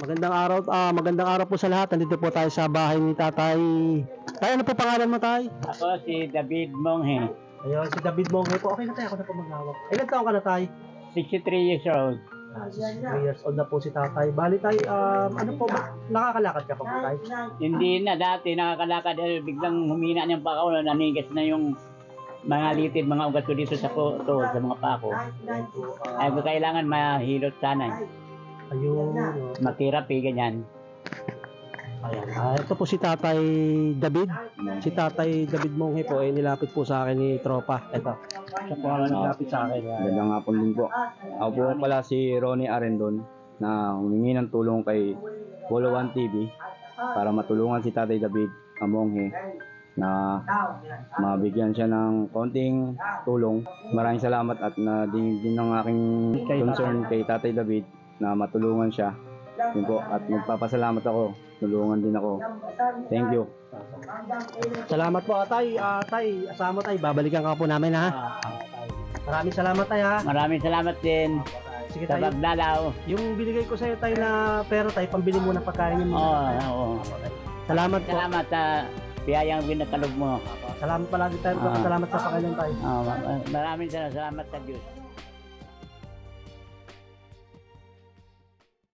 Magandang araw po sa lahat. Nandito po tayo sa bahay ni Tatay. Tay, ano po pangalan mo, Tay? Ako si David Monghe, Ayun, si David Monghe po. Okay na tayo, ako na po maghawak. Ilan taon ka na, Tay? 63 years old. 3 years old na po si Tatay. Bali, Tay, ano po ba? Nakakalakad ka pa po, Tay? Hindi na dati nakakalakad dahil biglang humina niyang pako, nanigas na yung mga litid, mga ugat ko dito sa sa mga pako. Ay kailangan mahilot sana. Ayun. Mag-therapy, ganyan. Ayan. Ito po si Tatay David. Si Tatay David Monghe po ay nilapit po sa akin ni Tropa. Ito. Siya po ang nilapit sa akin. Magandang hapon din po. Ako po pala si Ronnie Arendon na humingi ng tulong kay Polo One TV para matulungan si Tatay David Monghe na mabigyan siya ng konting tulong. Maraming salamat at na din ng aking concern kay Tatay David na matulungan siya. Yun po, at magpapasalamat ako. Tulungan din ako. Thank you. Salamat po, Tay. Tay, asama Tay. Babalikan ka po namin, ha? Maraming salamat, Tay, ha? Maraming salamat din Sige, sa Tay. pagdalaw. Yung binigay ko sa'yo, Tay, na pera, Tay, pambili mo ng pagkain mo. Oo. Salamat po. Salamat sa biyayang pinatalob mo. Salamat palagi, Tay. Salamat sa Panginoon, Tay. Maraming salamat sa Diyos.